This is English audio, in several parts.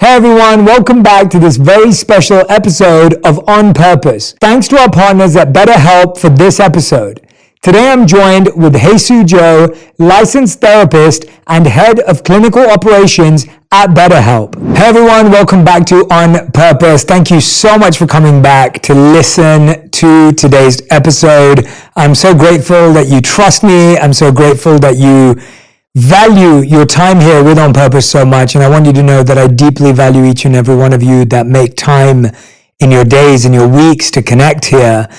Hey everyone, welcome back to this very special episode of On Purpose. Thanks to our partners at BetterHelp for this episode. Today I'm joined with Jesus Joe, licensed therapist and head of clinical operations at BetterHelp. Hey everyone, welcome back to On Purpose. Thank you so much for coming back to listen to today's episode. I'm so grateful that you trust me. I'm so grateful that you value your time here with On Purpose so much. And I want you to know that I deeply value each and every one of you that make time in your days, in your weeks to connect here.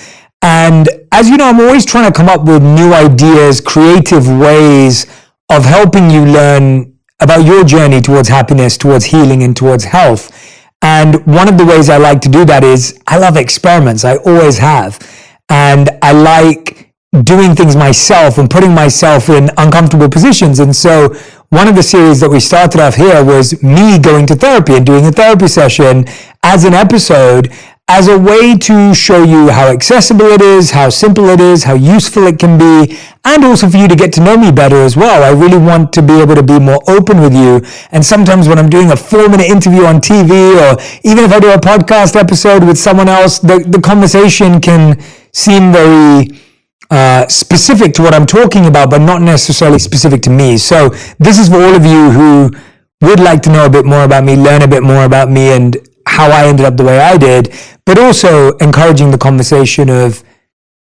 And as you know, I'm always trying to come up with new ideas, creative ways of helping you learn about your journey towards happiness, towards healing, and towards health. And one of the ways I like to do that is I love experiments. I always have. And I like doing things myself and putting myself in uncomfortable positions. And so one of the series that we started off here was me going to therapy and doing a therapy session as an episode, as a way to show you how accessible it is, how simple it is, how useful it can be, and also for you to get to know me better as well. I really want to be able to be more open with you. And sometimes when I'm doing a 4-minute interview on TV, or even if I do a podcast episode with someone else, the conversation can seem very specific to what I'm talking about, but not necessarily specific to me. So this is for all of you who would like to know a bit more about me, learn a bit more about me and how I ended up the way I did, but also encouraging the conversation of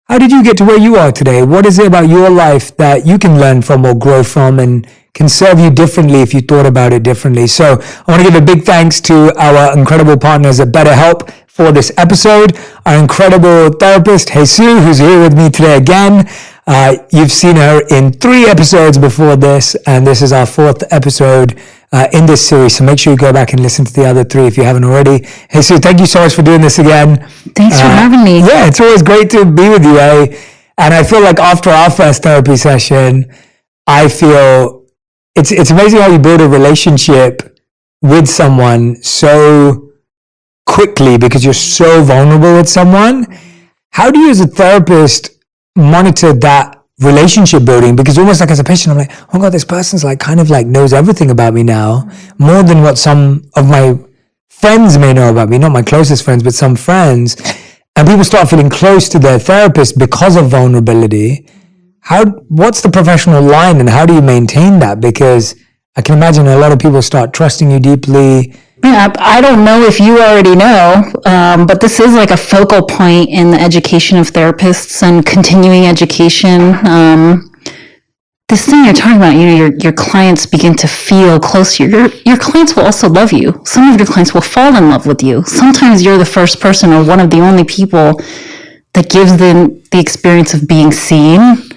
how did you get to where you are today? What is it about your life that you can learn from or grow from and can serve you differently if you thought about it differently? So I want to give a big thanks to our incredible partners at BetterHelp for this episode. Our incredible therapist, Jesus, who's here with me today again. You've seen her in 3 episodes before this, and this is our 4th episode in this series. So make sure you go back and listen to the other 3 if you haven't already. Jesus, thank you so much for doing this again. Thanks for having me. Yeah, it's always great to be with you. And I feel like after our first therapy session, I feel it's amazing how you build a relationship with someone so quickly because you're so vulnerable with someone. How do you as a therapist monitor that relationship building? Because almost like as a patient, I'm like, oh God, this person's like kind of like knows everything about me now, more than what some of my friends may know about me, not my closest friends, but some friends. And people start feeling close to their therapist because of vulnerability. What's the professional line and how do you maintain that? Because I can imagine a lot of people start trusting you deeply. Yeah, I don't know if you already know, but this is like a focal point in the education of therapists and continuing education. This thing you're talking about, your clients begin to feel close to you. Your clients will also love you. Some of your clients will fall in love with you. Sometimes you're the first person or one of the only people that gives them the experience of being seen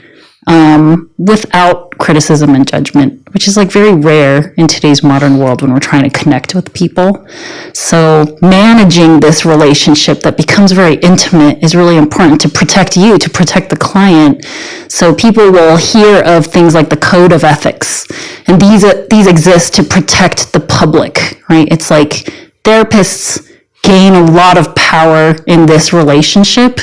without criticism and judgment, which is like very rare in today's modern world when we're trying to connect with people. So managing this relationship that becomes very intimate is really important to protect you, to protect the client. So people will hear of things like the code of ethics, and these exist to protect the public, right? It's like therapists gain a lot of power in this relationship.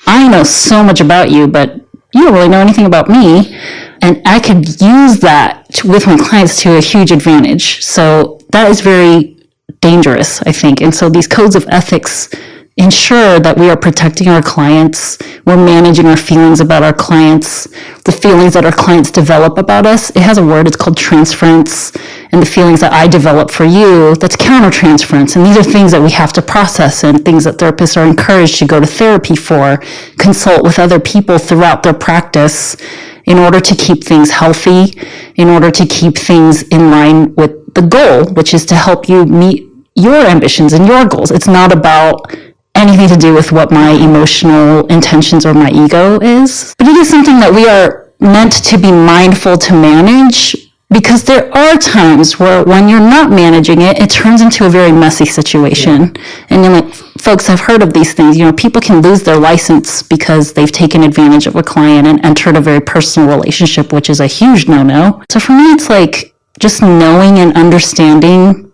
I know so much about you, but you don't really know anything about me, and I could use that with my clients to a huge advantage. So that is very dangerous, I think. And so these codes of ethics ensure that we are protecting our clients, we're managing our feelings about our clients, the feelings that our clients develop about us. It has a word, it's called transference, and the feelings that I develop for you, that's countertransference. And these are things that we have to process and things that therapists are encouraged to go to therapy for, consult with other people throughout their practice in order to keep things healthy, in order to keep things in line with the goal, which is to help you meet your ambitions and your goals. It's not about anything to do with what my emotional intentions or my ego is. But it is something that we are meant to be mindful to manage, because there are times where when you're not managing it, it turns into a very messy situation. And you're like, folks, I've heard of these things. People can lose their license because they've taken advantage of a client and entered a very personal relationship, which is a huge no-no. So for me, it's like just knowing and understanding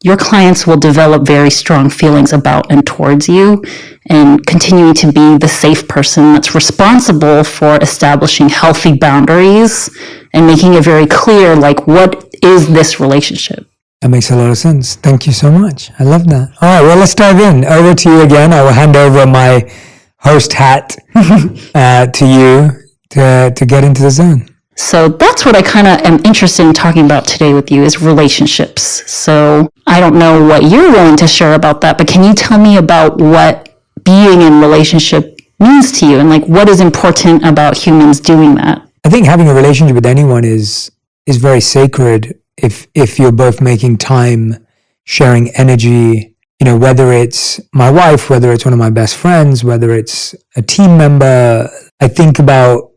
your clients will develop very strong feelings about and towards you, and continuing to be the safe person that's responsible for establishing healthy boundaries and making it very clear, like, what is this relationship? That makes a lot of sense. Thank you so much. I love that. All right, well, let's dive in. Over to you again. I will hand over my host hat to you to get into the zone. So that's what I kind of am interested in talking about today with you is relationships. So I don't know what you're willing to share about that, but can you tell me about what being in relationship means to you and like what is important about humans doing that? I think having a relationship with anyone is very sacred if you're both making time, sharing energy, you know, whether it's my wife, whether it's one of my best friends, whether it's a team member. I think about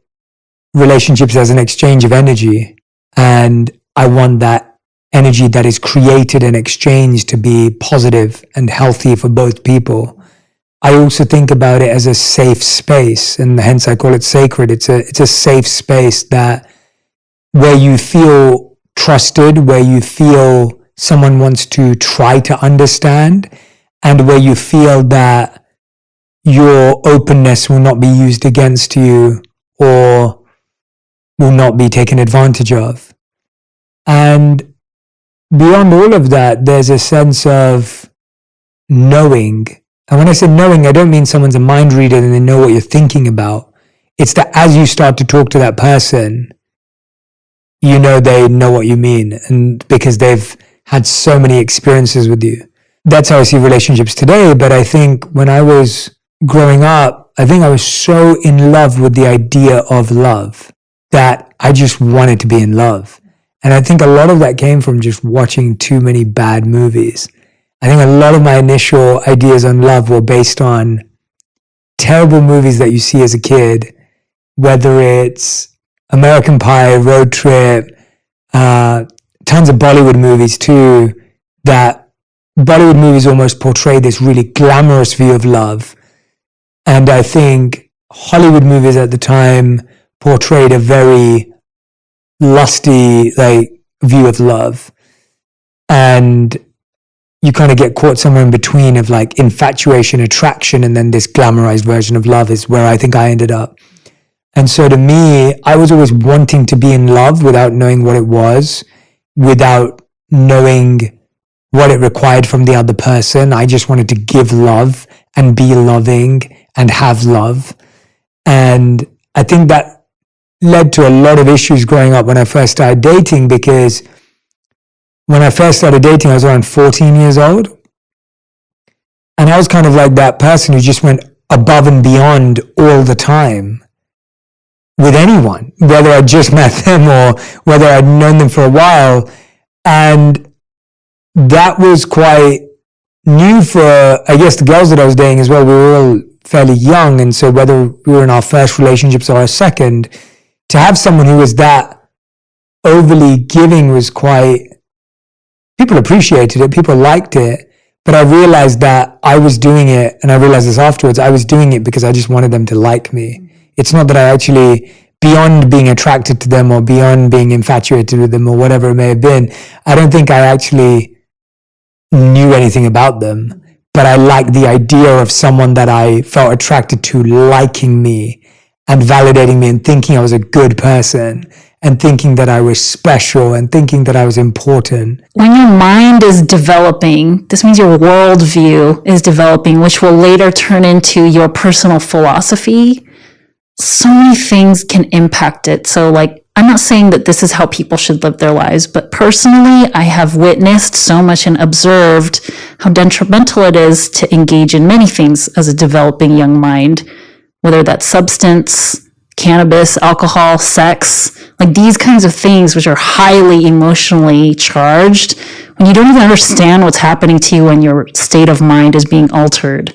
relationships as an exchange of energy, and I want that energy that is created and exchanged to be positive and healthy for both people. I also think about it as a safe space, and hence I call it sacred. It's a safe space that where you feel trusted, where you feel someone wants to try to understand, and where you feel that your openness will not be used against you or will not be taken advantage of. And beyond all of that, there's a sense of knowing. And when I say knowing, I don't mean someone's a mind reader and they know what you're thinking about. It's that as you start to talk to that person, you know they know what you mean, and because they've had so many experiences with you. That's how I see relationships today. But I think when I was growing up, I think I was so in love with the idea of love that I just wanted to be in love. And I think a lot of that came from just watching too many bad movies. I think a lot of my initial ideas on love were based on terrible movies that you see as a kid, whether it's American Pie, Road Trip, tons of Bollywood movies too, that Bollywood movies almost portray this really glamorous view of love. And I think Hollywood movies at the time portrayed a very lusty view of love. And you kind of get caught somewhere in between of like infatuation, attraction, and then this glamorized version of love is where I think I ended up. And so to me, I was always wanting to be in love without knowing what it was, without knowing what it required from the other person. I just wanted to give love and be loving and have love. And I think that led to a lot of issues growing up when I first started dating, because when I first started dating, I was around 14 years old. And I was kind of like that person who just went above and beyond all the time with anyone, whether I just met them or whether I'd known them for a while. And that was quite new for, I guess, the girls that I was dating as well. We were all fairly young. And so whether we were in our first relationships or our second, to have someone who was that overly giving was quite, people appreciated it, people liked it. But I realized that I was doing it, and I realized this afterwards, I was doing it because I just wanted them to like me. It's not that I actually, beyond being attracted to them or beyond being infatuated with them or whatever it may have been, I don't think I actually knew anything about them. But I liked the idea of someone that I felt attracted to liking me and validating me and thinking I was a good person and thinking that I was special and thinking that I was important. When your mind is developing, this means your worldview is developing, which will later turn into your personal philosophy. So many things can impact it. So like, I'm not saying that this is how people should live their lives, but personally, I have witnessed so much and observed how detrimental it is to engage in many things as a developing young mind, whether that's substance, cannabis, alcohol, sex, like these kinds of things, which are highly emotionally charged, when you don't even understand what's happening to you when your state of mind is being altered.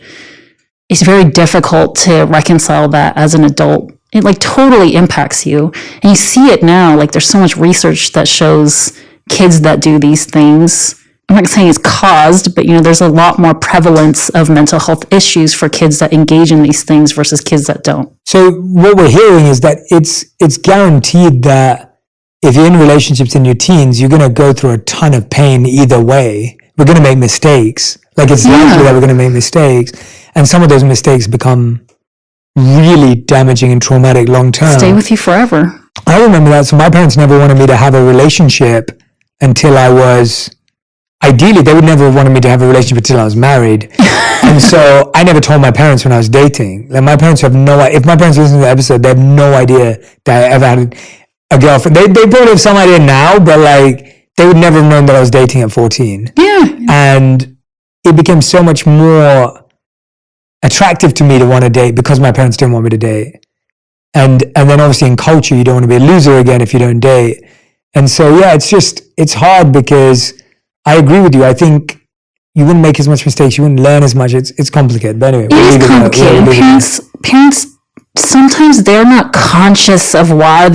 It's very difficult to reconcile that as an adult. It like totally impacts you. And you see it now, like there's so much research that shows kids that do these things. I'm not saying it's caused, but there's a lot more prevalence of mental health issues for kids that engage in these things versus kids that don't. So what we're hearing is that it's guaranteed that if you're in relationships in your teens, you're going to go through a ton of pain either way. We're going to make mistakes. Like it's likely that we're going to make mistakes. And some of those mistakes become really damaging and traumatic long term. Stay with you forever. I remember that. So my parents never wanted me to have a relationship until I was ideally, they would never have wanted me to have a relationship until I was married. And so I never told my parents when I was dating. Like, my parents have no idea. If my parents listen to the episode, they have no idea that I ever had a girlfriend. They probably have some idea now, but like, they would never have known that I was dating at 14. Yeah. And it became so much more attractive to me to want to date because my parents didn't want me to date. And then obviously in culture, you don't want to be a loser again if you don't date. And so, yeah, it's hard because I agree with you. I think you wouldn't make as much mistakes. You wouldn't learn as much. It's complicated. But anyway. It is complicated. Parents, sometimes they're not conscious of why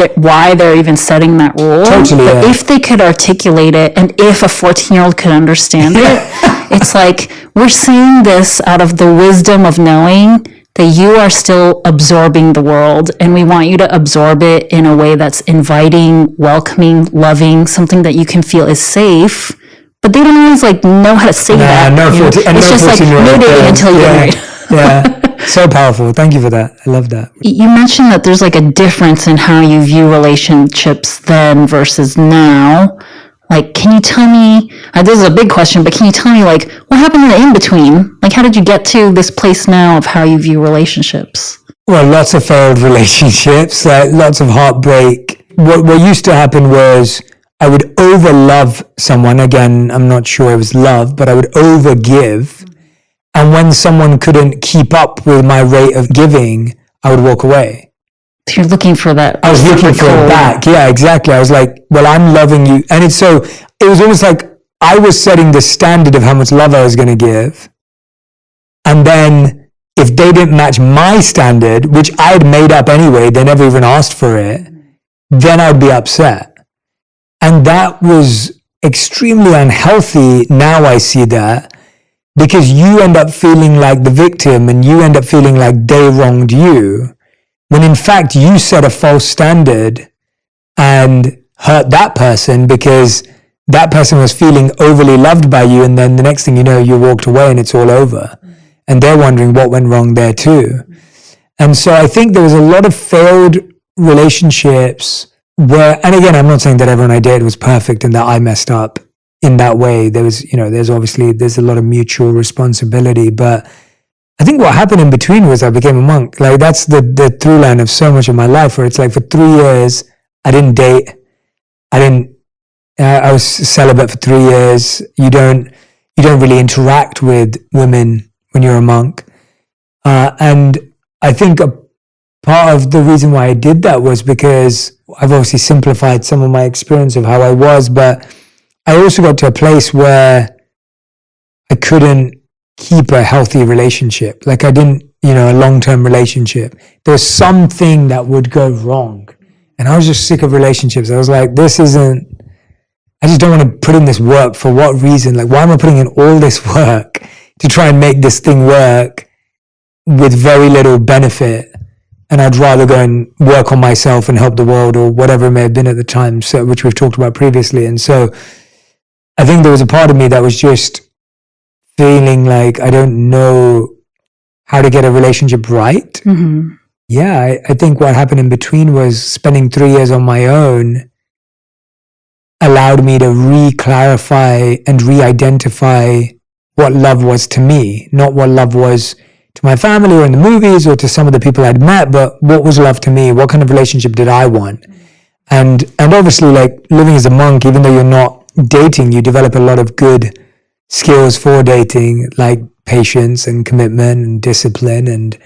they're even setting that rule. Totally, but yeah. if they could articulate it, and if a 14-year-old could understand it, it's like, we're saying this out of the wisdom of knowing that you are still absorbing the world, and we want you to absorb it in a way that's inviting, welcoming, loving, something that you can feel is safe. But they don't always like know how to say that. It's just like no dating until you get married. Yeah, so powerful. Thank you for that. I love that. You mentioned that there's like a difference in how you view relationships then versus now. Like, can you tell me, this is a big question, but can you tell me, like, what happened in the in-between? Like, how did you get to this place now of how you view relationships? Well, lots of failed relationships, lots of heartbreak. What used to happen was I would over-love someone. Again, I'm not sure it was love, but I would over-give. And when someone couldn't keep up with my rate of giving, I would walk away. You're looking for that. I was looking for it back. Yeah, exactly. I was like, well, I'm loving you. And it was almost like I was setting the standard of how much love I was going to give. And then if they didn't match my standard, which I had made up anyway, they never even asked for it, then I'd be upset. And that was extremely unhealthy. Now I see that, because you end up feeling like the victim and you end up feeling like they wronged you, when in fact you set a false standard and hurt that person because that person was feeling overly loved by you, and then the next thing you know, you walked away and it's all over. And they're wondering what went wrong there too. And so I think there was a lot of failed relationships where, and again, I'm not saying that everyone I dated was perfect and that I messed up in that way. There was, there's a lot of mutual responsibility, but I think what happened in between was I became a monk. Like, that's the through line of so much of my life, where it's like for 3 years, I didn't date. I was celibate for 3 years. You don't really interact with women when you're a monk. And I think a part of the reason why I did that was because I've obviously simplified some of my experience of how I was, but I also got to a place where I couldn't keep a healthy relationship. Like, I didn't, a long-term relationship. There was something that would go wrong. And I was just sick of relationships. I was like, I just don't want to put in this work. For what reason? Like, why am I putting in all this work to try and make this thing work with very little benefit? And I'd rather go and work on myself and help the world, or whatever it may have been at the time, which we've talked about previously. And so I think there was a part of me that was just feeling like I don't know how to get a relationship right. Mm-hmm. Yeah, I think what happened in between was spending 3 years on my own allowed me to re-clarify and re-identify what love was to me, not what love was to my family or in the movies or to some of the people I'd met, but what was love to me? What kind of relationship did I want? And obviously, like, living as a monk, even though you're not dating, you develop a lot of good skills for dating, like patience and commitment and discipline and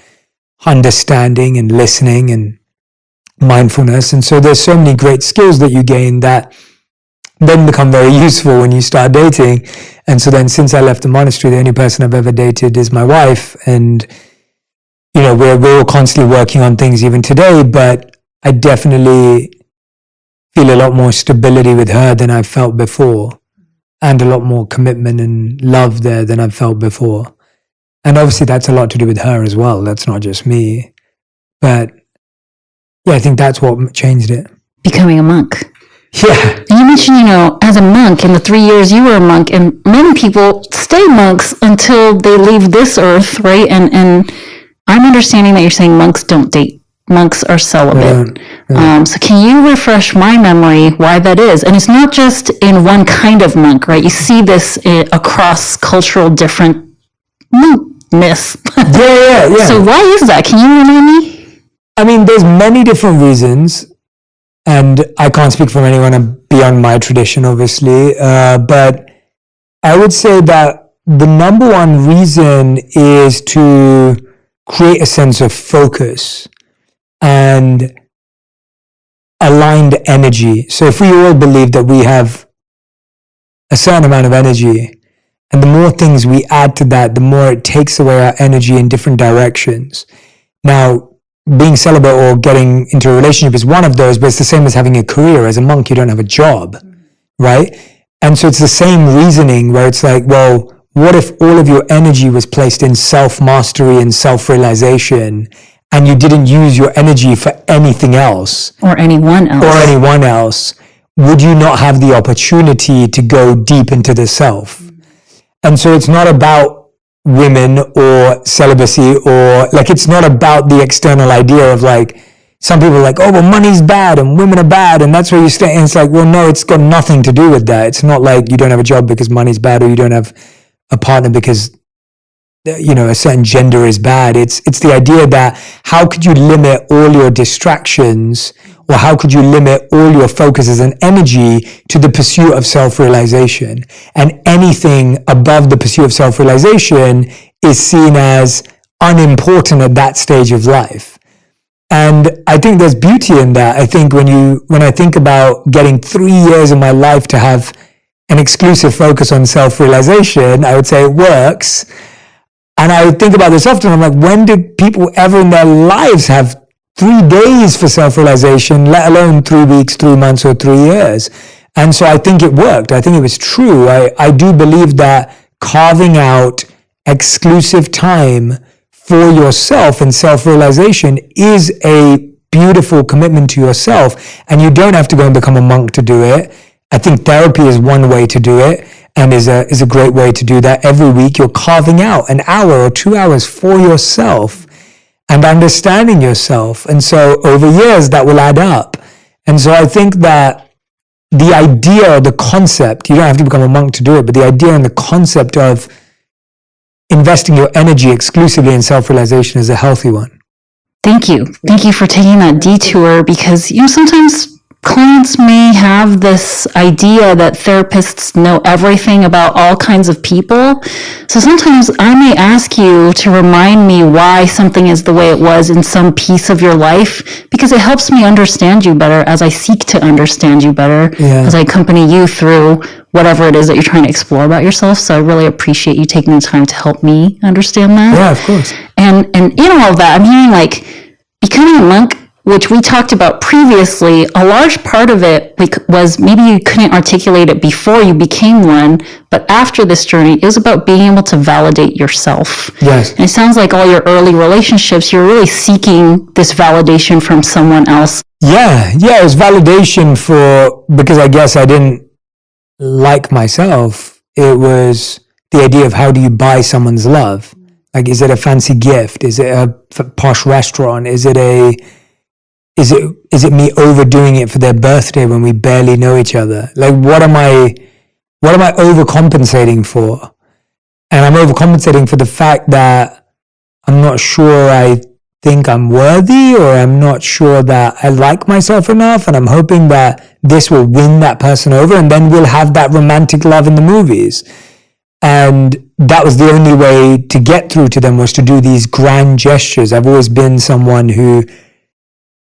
understanding and listening and mindfulness. And so there's so many great skills that you gain that then become very useful when you start dating. And so then, since I left the monastery, the only person I've ever dated is my wife. And, we're all constantly working on things even today, but I definitely feel a lot more stability with her than I've felt before, and a lot more commitment and love there than I've felt before. And obviously that's a lot to do with her as well. That's not just me. But yeah, I think that's what changed it. Becoming a monk. Yeah. And you mentioned, as a monk, in the 3 years you were a monk, and many people stay monks until they leave this earth, right? And I'm understanding that you're saying monks don't date monks are celibate. Yeah. So can you refresh my memory why that is? And it's not just in one kind of monk, right? You see this across cultural different monkness. Yeah. So why is that? Can you remind me? I mean, there's many different reasons, and I can't speak for anyone beyond my tradition, obviously, but I would say that the number one reason is to create a sense of focus and aligned energy. So if we all believe that we have a certain amount of energy, and the more things we add to that, the more it takes away our energy in different directions. Now, being celibate or getting into a relationship is one of those, but it's the same as having a career. As a monk, you don't have a job, right? And so it's the same reasoning where it's like, well, what if all of your energy was placed in self-mastery and self-realization, and you didn't use your energy for anything else? Or anyone else. Would you not have the opportunity to go deep into the self? And so it's not about women or celibacy, or like, it's not about the external idea of like, some people are like, oh, well, money's bad and women are bad and that's where you stay. And it's like, well, no, it's got nothing to do with that. It's not like you don't have a job because money's bad, or you don't have a partner because, you know, a certain gender is bad. It's the idea that how could you limit all your distractions, or how could you limit all your focuses and energy to the pursuit of self-realization? And anything above the pursuit of self-realization is seen as unimportant at that stage of life. And I think there's beauty in that. I think when I think about getting 3 years of my life to have an exclusive focus on self-realization, I would say it works. And I think about this often. I'm like, when did people ever in their lives have 3 days for self-realization, let alone 3 weeks, 3 months, or 3 years? And so I think it worked. I think it was true. I do believe that carving out exclusive time for yourself and self-realization is a beautiful commitment to yourself. And you don't have to go and become a monk to do it. I think therapy is one way to do it, and is a great way to do that. Every week you're carving out an hour or 2 hours for yourself and understanding yourself. And so over years that will add up. And so I think that the idea, the concept, you don't have to become a monk to do it, but the idea and the concept of investing your energy exclusively in self-realization is a healthy one. Thank you. Thank you for taking that detour, because, you know, sometimes clients may have this idea that therapists know everything about all kinds of people. So sometimes I may ask you to remind me why something is the way it was in some piece of your life, because it helps me understand you better as I seek to understand you better, as I accompany you through whatever it is that you're trying to explore about yourself. So I really appreciate you taking the time to help me understand that. Yeah, of course. And in all of that, I'm hearing like becoming a monk, which we talked about previously, a large part of it was maybe you couldn't articulate it before you became one, but after this journey, it was about being able to validate yourself. Yes. And it sounds like all your early relationships, you're really seeking this validation from someone else. Yeah, it was validation because I guess I didn't like myself. It was the idea of how do you buy someone's love? Like, is it a fancy gift? Is it a posh restaurant? Is it me overdoing it for their birthday when we barely know each other? Like, what am I overcompensating for? And I'm overcompensating for the fact that I'm not sure I think I'm worthy, or I'm not sure that I like myself enough, and I'm hoping that this will win that person over, and then we'll have that romantic love in the movies. And that was the only way to get through to them, was to do these grand gestures. I've always been someone who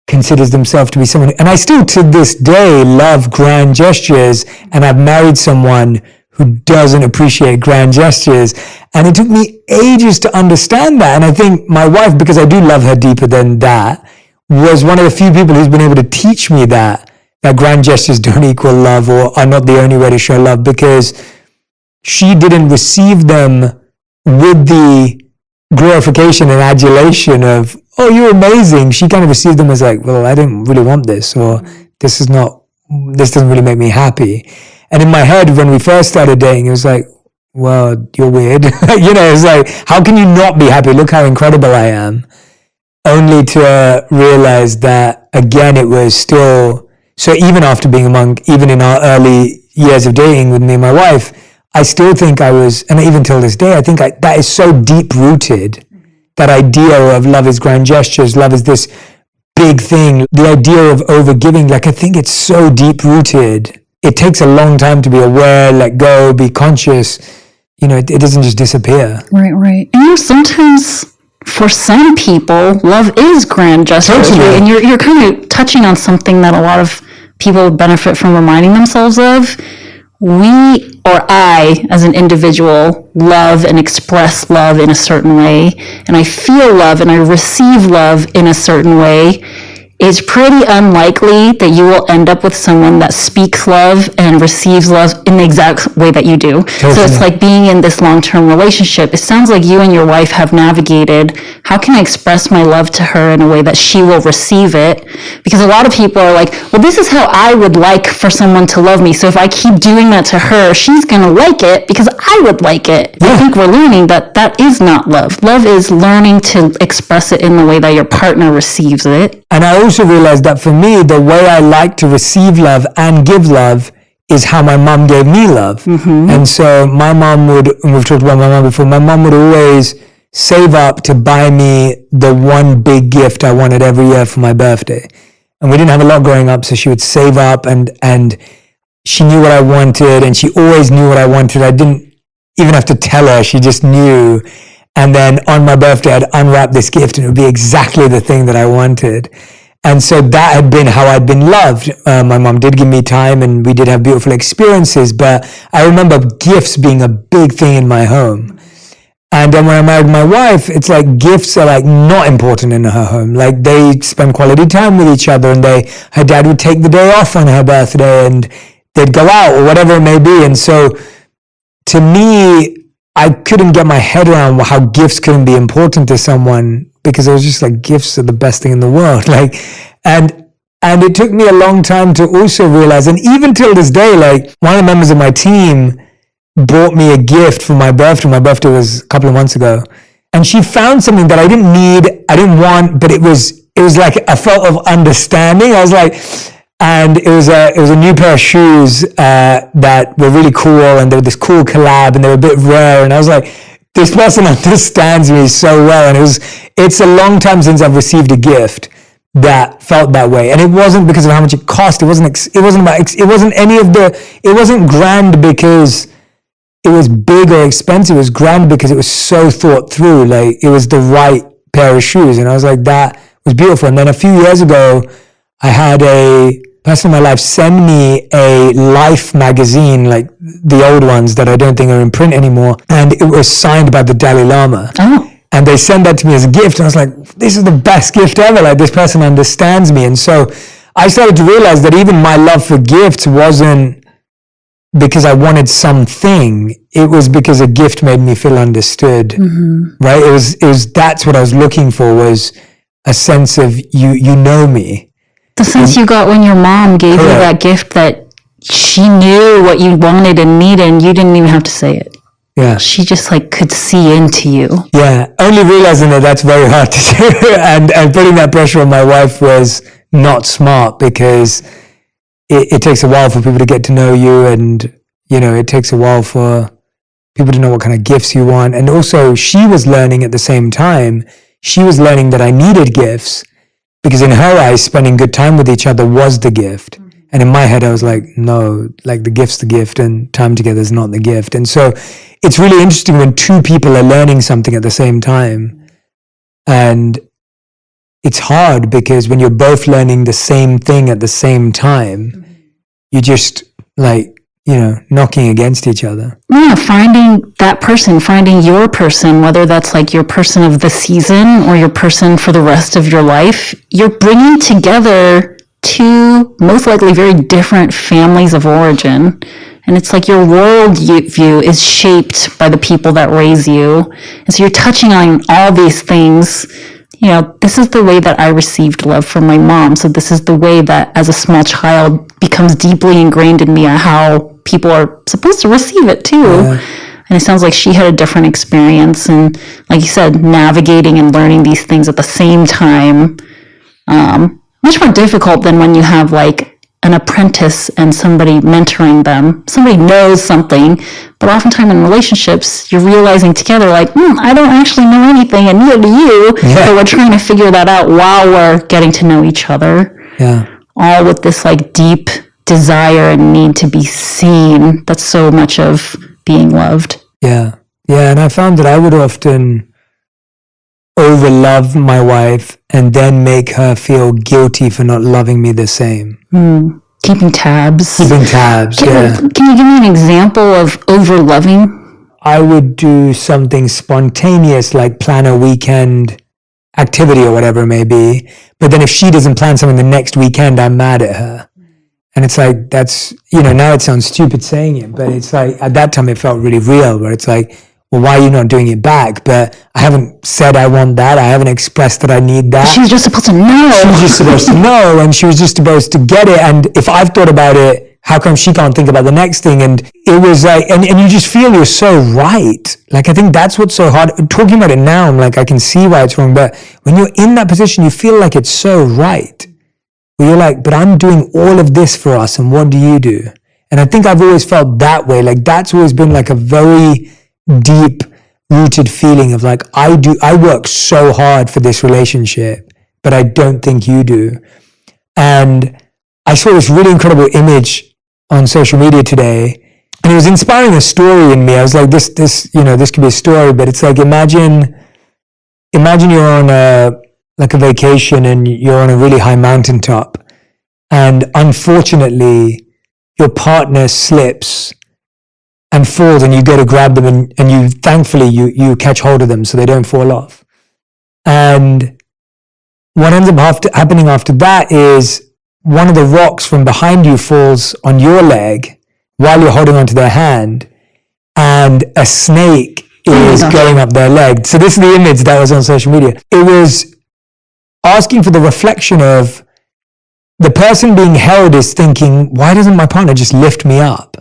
considers themselves to be someone, and I still to this day love grand gestures, and I've married someone who doesn't appreciate grand gestures, and it took me ages to understand that. And I think my wife, because I do love her deeper than that, was one of the few people who's been able to teach me that grand gestures don't equal love, or are not the only way to show love, because she didn't receive them with the glorification and adulation of, oh, you're amazing. She kind of received them as like, well, I didn't really want this, or this doesn't really make me happy. And in my head, when we first started dating, it was like, well, you're weird. You know, it's like, how can you not be happy? Look how incredible I am. only to realize that, again, it was still, so even after being a monk, even in our early years of dating with me and my wife, I still think I was, and even till this day, I think that is so deep rooted, that idea of love is grand gestures, love is this big thing, the idea of overgiving, like I think it's so deep rooted. It takes a long time to be aware, let go, be conscious. It doesn't just disappear. Right. And sometimes for some people, love is grand gestures. Totally. Right? And you're kind of touching on something that a lot of people would benefit from reminding themselves of. I, as an individual, love and express love in a certain way, and I feel love and I receive love in a certain way. It's pretty unlikely that you will end up with someone that speaks love and receives love in the exact way that you do. Totally. So it's like being in this long-term relationship. It sounds like you and your wife have navigated, how can I express my love to her in a way that she will receive it? Because a lot of people are like, well, this is how I would like for someone to love me. So if I keep doing that to her, she's going to like it because I would like it. Yeah. I think we're learning that that is not love. Love is learning to express it in the way that your partner receives it. And I also realized that for me, the way I like to receive love and give love is how my mom gave me love. Mm-hmm. And so my mom would, and we've talked about my mom before, my mom would always save up to buy me the one big gift I wanted every year for my birthday. And we didn't have a lot growing up, so she would save up and she knew what I wanted, and she always knew what I wanted. I didn't even have to tell her, she just knew. And then on my birthday, I'd unwrap this gift and it would be exactly the thing that I wanted. And so that had been how I'd been loved. My mom did give me time and we did have beautiful experiences, but I remember gifts being a big thing in my home. And then when I married my wife, it's like gifts are like not important in her home. Like they spend quality time with each other, and her dad would take the day off on her birthday and they'd go out or whatever it may be. And so to me, I couldn't get my head around how gifts couldn't be important to someone, because it was just like gifts are the best thing in the world. Like, and it took me a long time to also realize, and even till this day, like one of the members of my team brought me a gift for my birthday. My birthday was a couple of months ago, and she found something that I didn't need, I didn't want, but it was like a felt of understanding. I was like, and it was a new pair of shoes that were really cool, and they were this cool collab, and they were a bit rare, and I was like, this person understands me so well. And it's a long time since I've received a gift that felt that way, and it wasn't because of how much it cost. It wasn't grand because it was big or expensive. It was grand because it was so thought through. Like it was the right pair of shoes, and I was like, that was beautiful. And then a few years ago, I had a person in my life send me a Life magazine, like the old ones that I don't think are in print anymore, and it was signed by the Dalai Lama. Oh. And they sent that to me as a gift, and I was like, this is the best gift ever. Like this person understands me. And so I started to realize that even my love for gifts wasn't because I wanted something. It was because a gift made me feel understood. Mm-hmm. Right? It was that's what I was looking for, was a sense of you know me. The sense you got when your mom gave you that gift, that she knew what you wanted and needed, and you didn't even have to say it. Yeah. She just like could see into you. Yeah. Only realizing that that's very hard to do. and putting that pressure on my wife was not smart, because it takes a while for people to get to know you, and, it takes a while for people to know what kind of gifts you want. And also she was learning at the same time. She was learning that I needed gifts, because in her eyes, spending good time with each other was the gift. Mm-hmm. And in my head, I was like, no, like the gift's the gift and time together is not the gift. And so it's really interesting when two people are learning something at the same time. And it's hard because when you're both learning the same thing at the same time, you're just like, knocking against each other. Yeah, finding that person, finding your person, whether that's like your person of the season or your person for the rest of your life, you're bringing together two most likely very different families of origin. And it's like your world view is shaped by the people that raise you. And so you're touching on all these things. This is the way that I received love from my mom. So this is the way that as a small child becomes deeply ingrained in me how people are supposed to receive it too. Yeah. And it sounds like she had a different experience. And like you said, navigating and learning these things at the same time, much more difficult than when you have like an apprentice and somebody mentoring them. Somebody knows something, but oftentimes in relationships, you're realizing together like, I don't actually know anything and neither do you. Yeah. So we're trying to figure that out while we're getting to know each other. Yeah. All with this like deep desire and need to be seen. That's so much of being loved. Yeah. Yeah. And I found that I would often overlove my wife and then make her feel guilty for not loving me the same. Keeping tabs. Can you give me an example of overloving? I would do something spontaneous like plan a weekend activity or whatever it may be. But then if she doesn't plan something the next weekend, I'm mad at her. And it's like, that's, now it sounds stupid saying it, but it's like, at that time it felt really real, where it's like, well, why are you not doing it back? But I haven't said I want that. I haven't expressed that I need that. She was just supposed to know. She was just supposed to know, and she was just supposed to get it. And if I've thought about it, how come she can't think about the next thing? And it was like, and you just feel you're so right. Like, I think that's what's so hard. Talking about it now, I'm like, I can see why it's wrong. But when you're in that position, you feel like it's so right. Where you're like, but I'm doing all of this for us, and what do you do? And I think I've always felt that way. Like, that's always been like a very deep rooted feeling of like, I work so hard for this relationship, but I don't think you do. And I saw this really incredible image on social media today, and it was inspiring a story in me. I was like, this could be a story, but it's like, imagine you're on a vacation and you're on a really high mountaintop, and unfortunately your partner slips and falls, and you go to grab them, and you thankfully you catch hold of them so they don't fall off. And what ends up happening after that is one of the rocks from behind you falls on your leg while you're holding onto their hand, and a snake is going up their leg. So this is the image that was on social media. It was asking for the reflection of the person being held is thinking, why doesn't my partner just lift me up?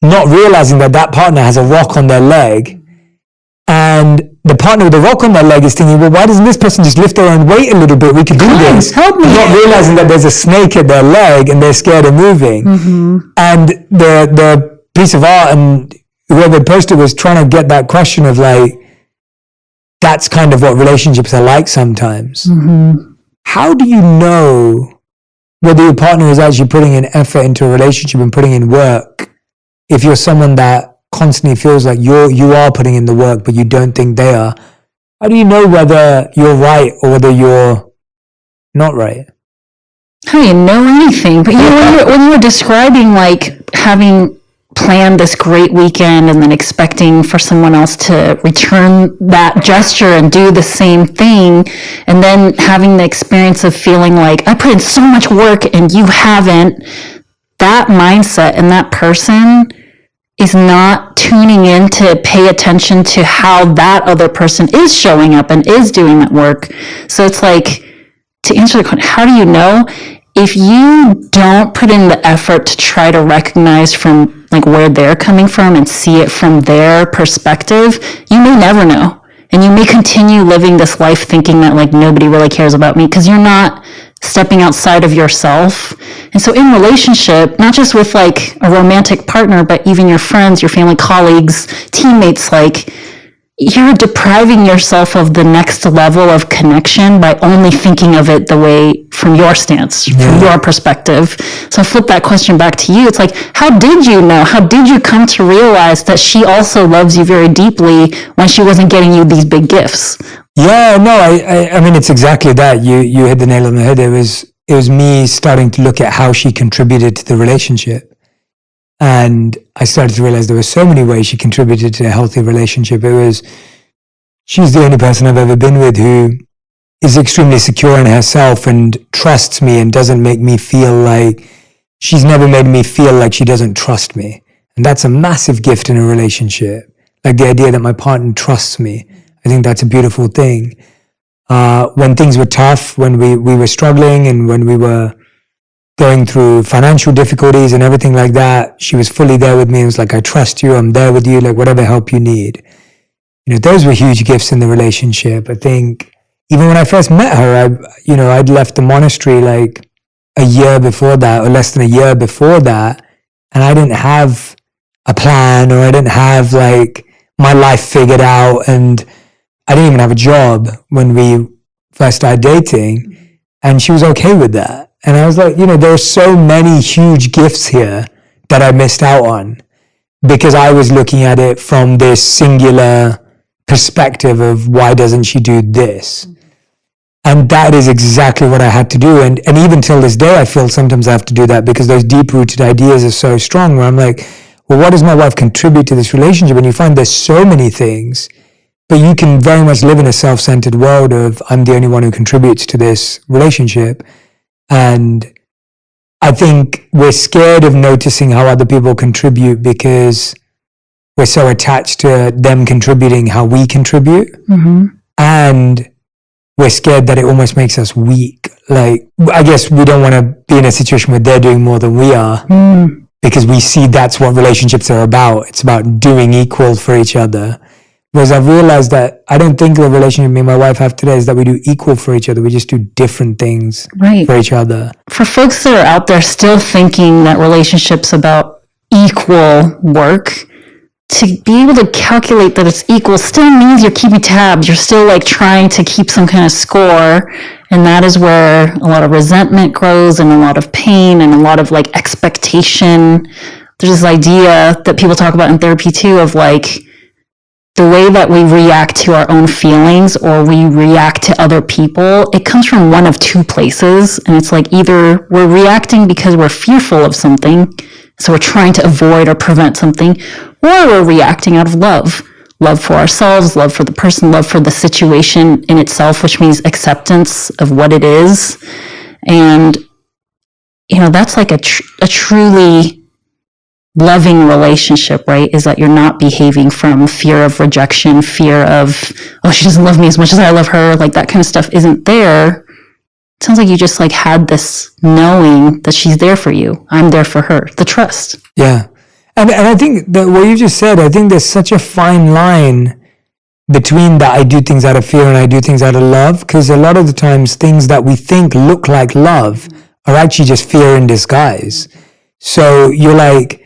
Not realizing that partner has a rock on their leg, and the partner with the rock on their leg is thinking, well, why doesn't this person just lift their own weight a little bit? We could do this. Help me. Not realizing that there's a snake at their leg and they're scared of moving. Mm-hmm. And the piece of art and whoever posted was trying to get that question of like, that's kind of what relationships are like sometimes. Mm-hmm. How do you know whether your partner is actually putting in effort into a relationship and putting in work if you're someone that constantly feels like you are putting in the work, but you don't think they are? How do you know whether you're right or whether you're not right? How do you know anything? But when you were describing like having planned this great weekend and then expecting for someone else to return that gesture and do the same thing, and then having the experience of feeling like I put in so much work and you haven't, that mindset and that person is not tuning in to pay attention to how that other person is showing up and is doing that work. So it's like, to answer the question, how do you know? If you don't put in the effort to try to recognize from like where they're coming from and see it from their perspective, you may never know. And you may continue living this life thinking that like nobody really cares about me because you're not stepping outside of yourself. And so in relationship, not just with like a romantic partner, but even your friends, your family, colleagues, teammates, like you're depriving yourself of the next level of connection by only thinking of it the way from your stance, from your perspective. So I flip that question back to you. It's like, how did you know? How did you come to realize that she also loves you very deeply when she wasn't getting you these big gifts? Yeah, no, I mean, it's exactly that. You hit the nail on the head. It was me starting to look at how she contributed to the relationship. And I started to realize there were so many ways she contributed to a healthy relationship. She's the only person I've ever been with who is extremely secure in herself and trusts me and doesn't make me feel like, she's never made me feel like she doesn't trust me. And that's a massive gift in a relationship. Like the idea that my partner trusts me. I think that's a beautiful thing. When things were tough, when we were struggling and when we were going through financial difficulties and everything like that, she was fully there with me. It was like, I trust you, I'm there with you, like whatever help you need. Those were huge gifts in the relationship. I think even when I first met her, I'd left the monastery like a year before that, or less than a year before that, and I didn't have a plan, or I didn't have like my life figured out, and I didn't even have a job when we first started dating, and she was okay with that. And I was like, there are so many huge gifts here that I missed out on because I was looking at it from this singular perspective of why doesn't she do this? And that is exactly what I had to do. And even till this day, I feel sometimes I have to do that because those deep-rooted ideas are so strong where I'm like, well, what does my wife contribute to this relationship? And you find there's so many things, but you can very much live in a self-centered world of I'm the only one who contributes to this relationship. And I think we're scared of noticing how other people contribute because we're so attached to them contributing how we contribute. Mm-hmm. And we're scared that it almost makes us weak. Like, I guess we don't want to be in a situation where they're doing more than we are because we see that's what relationships are about. It's about doing equal for each other. Whereas I've realized that I don't think the relationship me and my wife have today is that we do equal for each other. We just do different things for each other. For folks that are out there still thinking that relationships about equal work, to be able to calculate that it's equal still means you're keeping tabs. You're still like trying to keep some kind of score. And that is where a lot of resentment grows and a lot of pain and a lot of like expectation. There's this idea that people talk about in therapy too of like the way that we react to our own feelings or we react to other people. It comes from one of two places. And it's like either we're reacting because we're fearful of something, so we're trying to avoid or prevent something, or we're reacting out of love. Love for ourselves, love for the person, love for the situation in itself, which means acceptance of what it is. And, that's like a truly loving relationship, right? Is that you're not behaving from fear of rejection, fear of, oh, she doesn't love me as much as I love her. Like that kind of stuff isn't there. It sounds like you just like had this knowing that she's there for you. I'm there for her. The trust. Yeah. And I think that what you just said, I think there's such a fine line between that I do things out of fear and I do things out of love. Because a lot of the times things that we think look like love are actually just fear in disguise. So you're like,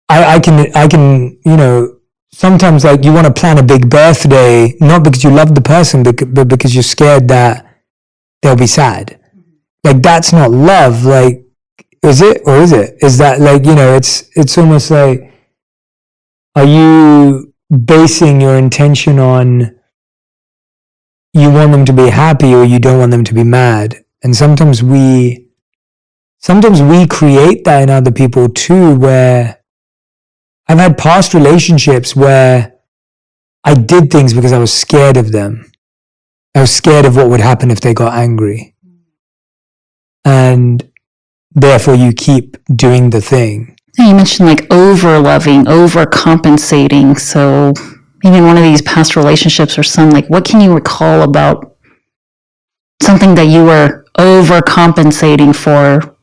I can, sometimes like you want to plan a big birthday, not because you love the person, but because you're scared that they'll be sad. Like that's not love. Like, is it, or is it? Is that like, it's almost like, are you basing your intention on you want them to be happy or you don't want them to be mad? And sometimes we create that in other people too, where I've had past relationships where I did things because I was scared of them. I was scared of what would happen if they got angry. And therefore you keep doing the thing. You mentioned like over-loving, over-compensating. So maybe in one of these past relationships or some, like what can you recall about something that you were overcompensating for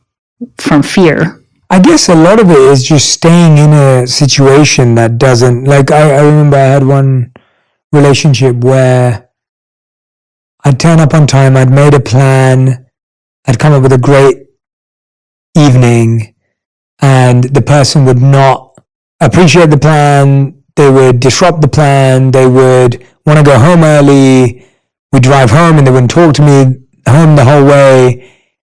from fear? I guess a lot of it is just staying in a situation that doesn't, like I remember I had one relationship where I'd turn up on time, I'd made a plan, I'd come up with a great evening, and the person would not appreciate the plan, they would disrupt the plan, they would want to go home early, we'd drive home and they wouldn't talk to me home the whole way.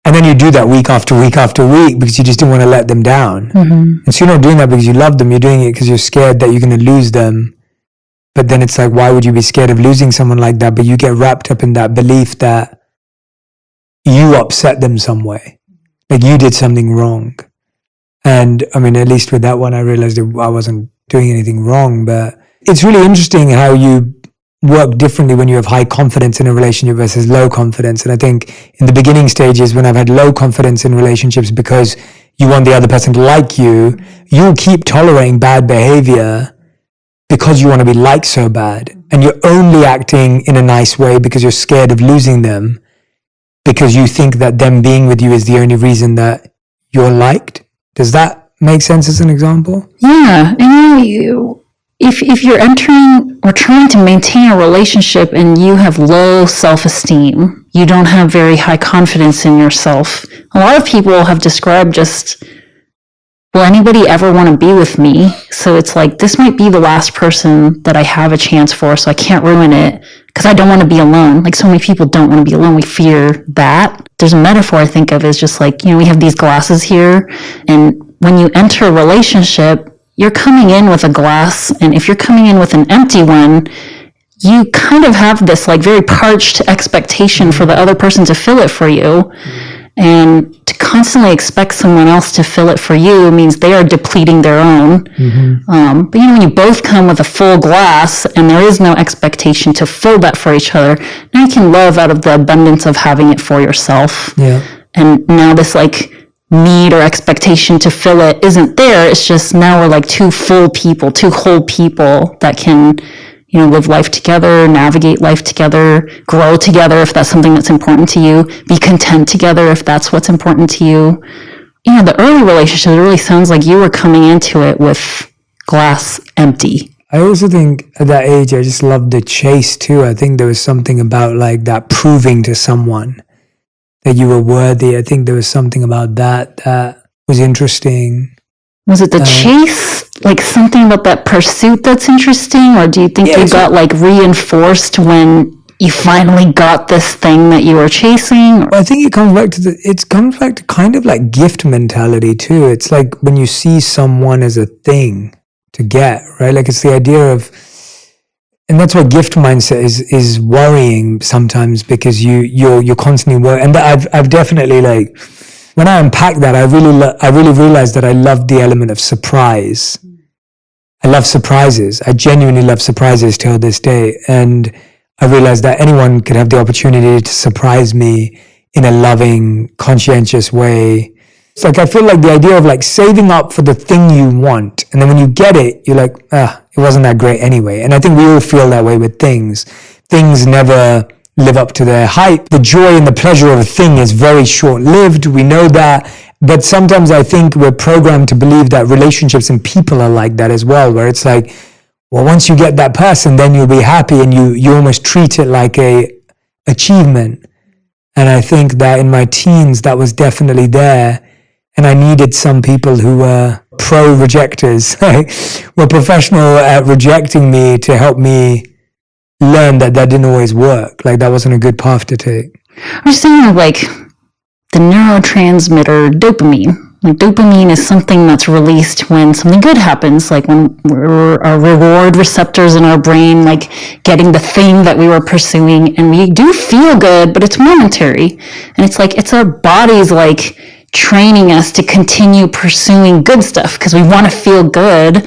And then you do that week after week after week because you just didn't want to let them down. Mm-hmm. And so you're not doing that because you love them. You're doing it because you're scared that you're going to lose them. But then it's like, why would you be scared of losing someone like that? But you get wrapped up in that belief that you upset them some way. Like you did something wrong. And I mean, at least with that one, I realized that I wasn't doing anything wrong. But it's really interesting how you work differently when you have high confidence in a relationship versus low confidence. And I think in the beginning stages when I've had low confidence in relationships because you want the other person to like you, you'll keep tolerating bad behavior because you want to be liked so bad. And you're only acting in a nice way because you're scared of losing them, because you think that them being with you is the only reason that you're liked. Does that make sense as an example? Yeah. And if you're entering or trying to maintain a relationship and you have low self-esteem, you don't have very high confidence in yourself. A lot of people have described just, will anybody ever want to be with me? So it's like, this might be the last person that I have a chance for, so I can't ruin it because I don't want to be alone. Like, so many people don't want to be alone. We fear that. There's a metaphor I think of is just like, we have these glasses here, and when you enter a relationship, you're coming in with a glass, and if you're coming in with an empty one, you kind of have this like very parched expectation for the other person to fill it for you. And to constantly expect someone else to fill it for you means they are depleting their own. But when you both come with a full glass and there is no expectation to fill that for each other, now you can love out of the abundance of having it for yourself. Yeah. And now this like need or expectation to fill it isn't there. It's just now we're like two full people, two whole people that can, live life together, navigate life together, grow together if that's something that's important to you, be content together if that's what's important to you. The early relationship, it really sounds like you were coming into it with glass empty. I also think at that age, I just loved the chase too. I think there was something about like that proving to someone that you were worthy. I think there was something about that was interesting. Was it the chase? Like something about that pursuit that's interesting? Or do you think you got like reinforced when you finally got this thing that you were chasing? I think it comes back to kind of like gift mentality too. It's like when you see someone as a thing to get, right? Like it's the idea of, and that's what gift mindset is worrying sometimes, because you're constantly worrying. And I've definitely like, when I unpack that, I really realized that I loved the element of surprise. I love surprises. I genuinely love surprises till this day. And I realized that anyone could have the opportunity to surprise me in a loving, conscientious way. It's like, I feel like the idea of like saving up for the thing you want, and then when you get it, you're like, it wasn't that great anyway. And I think we all feel that way with things. Things never live up to their hype. The joy and the pleasure of a thing is very short-lived. We know that. But sometimes I think we're programmed to believe that relationships and people are like that as well, where it's like, well, once you get that person, then you'll be happy, and you almost treat it like a achievement. And I think that in my teens, that was definitely there. And I needed some people who were pro-rejectors, were professional at rejecting me to help me learn that didn't always work. Like that wasn't a good path to take. I was thinking of like the neurotransmitter dopamine. Like dopamine is something that's released when something good happens, like when our reward receptors in our brain, like getting the thing that we were pursuing, and we do feel good, but it's momentary. And it's like, it's our bodies like training us to continue pursuing good stuff because we want to feel good.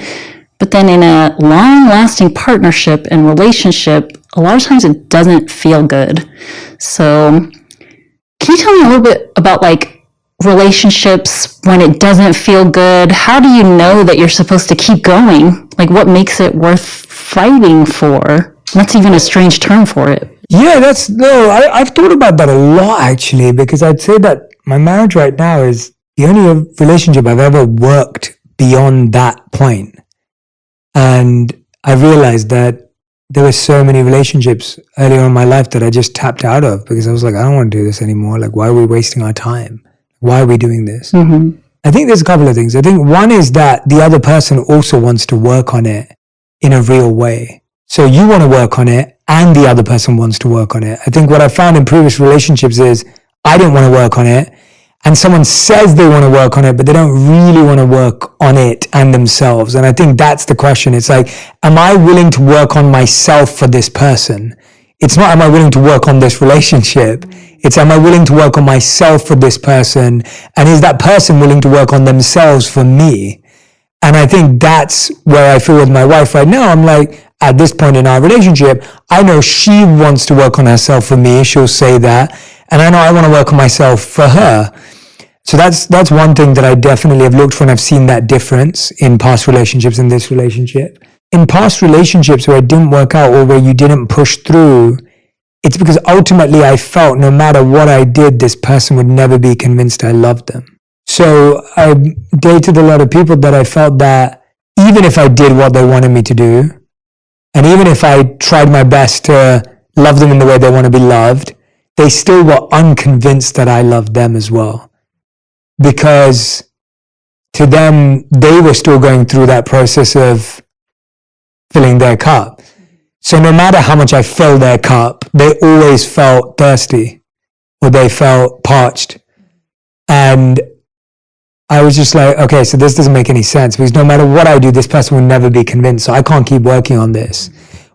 But then in a long-lasting partnership and relationship, a lot of times it doesn't feel good. So can you tell me a little bit about like relationships when it doesn't feel good? How do you know that you're supposed to keep going? Like what makes it worth fighting for? That's even a strange term for it. Yeah, I've thought about that a lot actually, because I'd say that my marriage right now is the only relationship I've ever worked beyond that point. And I realized that there were so many relationships earlier in my life that I just tapped out of because I was like, I don't want to do this anymore. Like, why are we wasting our time? Why are we doing this? Mm-hmm. I think there's a couple of things. I think one is that the other person also wants to work on it in a real way. So you want to work on it and the other person wants to work on it. I think what I found in previous relationships is I didn't want to work on it, and someone says they want to work on it, but they don't really want to work on it and themselves. And I think that's the question. It's like, am I willing to work on myself for this person? It's not, am I willing to work on this relationship? It's, am I willing to work on myself for this person? And is that person willing to work on themselves for me? And I think that's where I feel with my wife right now. I'm like, at this point in our relationship, I know she wants to work on herself for me. She'll say that. And I know I want to work on myself for her. So that's one thing that I definitely have looked for, and I've seen that difference in past relationships and this relationship. In past relationships where it didn't work out or where you didn't push through, it's because ultimately I felt no matter what I did, this person would never be convinced I loved them. So I dated a lot of people that I felt that even if I did what they wanted me to do, and even if I tried my best to love them in the way they want to be loved, they still were unconvinced that I loved them as well. Because to them, they were still going through that process of filling their cup. So no matter how much I filled their cup, they always felt thirsty or they felt parched. And I was just like, okay, so this doesn't make any sense because no matter what I do, this person will never be convinced. So I can't keep working on this.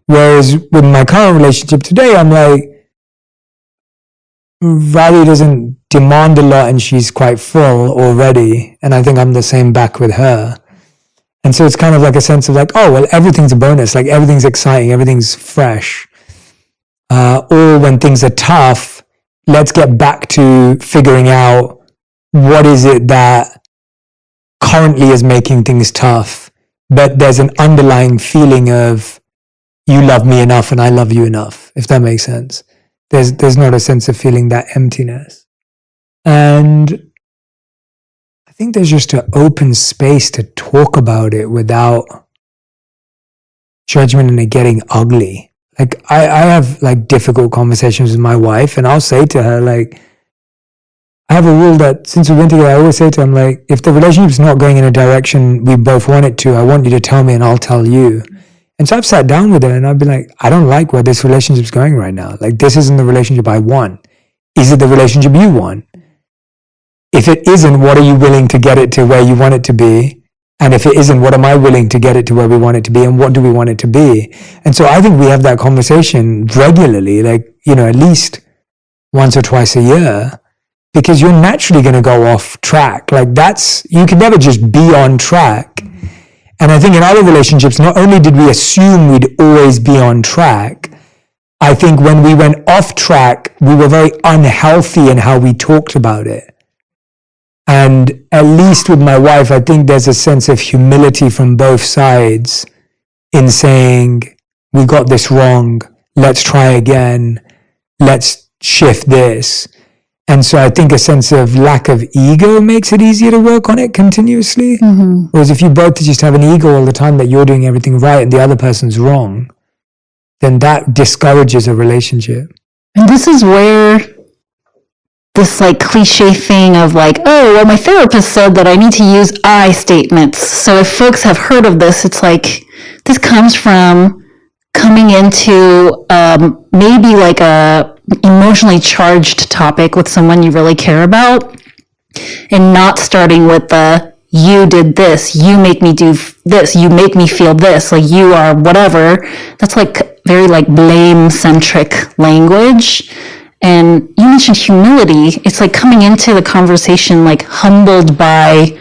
Whereas with my current relationship today, I'm like, Riley doesn't demand a lot and she's quite full already. And I think I'm the same back with her. And so it's kind of like a sense of like, oh, well, everything's a bonus. Like everything's exciting. Everything's fresh. Or when things are tough, let's get back to figuring out what is it that currently is making things tough. But there's an underlying feeling of you love me enough and I love you enough, if that makes sense. There's not a sense of feeling that emptiness. And I think there's just an open space to talk about it without judgment and it getting ugly. Like I have like difficult conversations with my wife and I'll say to her, like, I have a rule that since we went together, I always say to her, I'm like, if the relationship's not going in a direction we both want it to, I want you to tell me and I'll tell you. And so I've sat down with her and I've been like, I don't like where this relationship's going right now. Like, this isn't the relationship I want. Is it the relationship you want? If it isn't, what are you willing to get it to where you want it to be? And if it isn't, what am I willing to get it to where we want it to be? And what do we want it to be? And so I think we have that conversation regularly, like, at least once or twice a year, because you're naturally going to go off track. Like you can never just be on track. And I think in other relationships, not only did we assume we'd always be on track, I think when we went off track, we were very unhealthy in how we talked about it. And at least with my wife, I think there's a sense of humility from both sides in saying, we got this wrong, let's try again, let's shift this. And so I think a sense of lack of ego makes it easier to work on it continuously. Mm-hmm. Whereas if you both just have an ego all the time that you're doing everything right and the other person's wrong, then that discourages a relationship. And this is where this like cliche thing of like, oh, well, my therapist said that I need to use I statements. So if folks have heard of this, it's like, this comes from coming into maybe like a emotionally charged topic with someone you really care about and not starting with the you did this, you make me do this, you make me feel this, like you are whatever. That's like very like blame centric language. And you mentioned humility. It's like coming into the conversation like humbled by,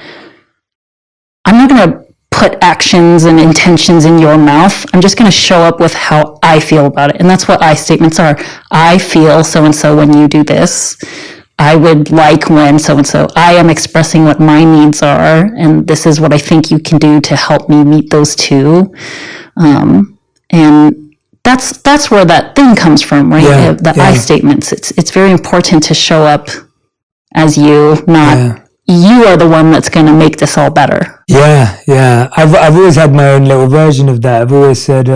I'm not going to put actions and intentions in your mouth. I'm just going to show up with how I feel about it. And that's what I statements are. I feel so-and-so when you do this. I would like when so-and-so. I am expressing what my needs are. And this is what I think you can do to help me meet those two. And that's where that thing comes from, right? Yeah, I statements. It's very important to show up as you, not you are the one that's going to make this all better. Yeah. I've always had my own little version of that. I've always said,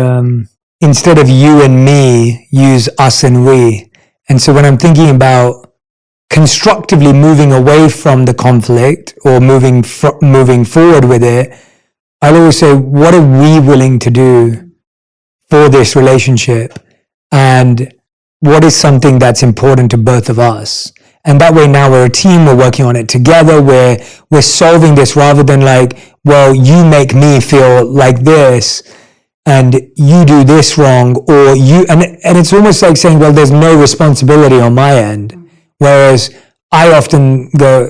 instead of you and me, use us and we. And so when I'm thinking about constructively moving away from the conflict or moving forward with it, I'll always say, what are we willing to do for this relationship? And what is something that's important to both of us? And that way now we're a team, we're working on it together, we're solving this rather than like, well, you make me feel like this and you do this wrong, or you, and it's almost like saying, well, there's no responsibility on my end. Whereas I often go,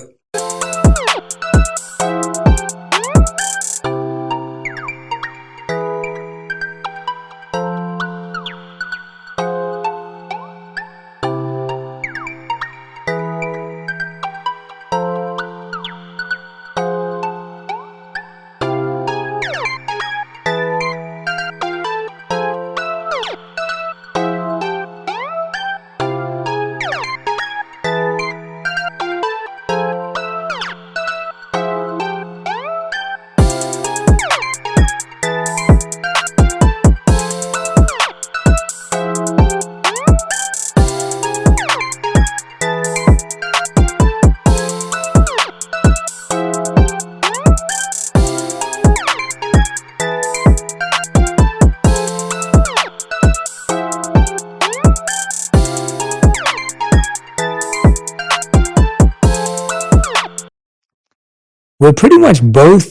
we're pretty much both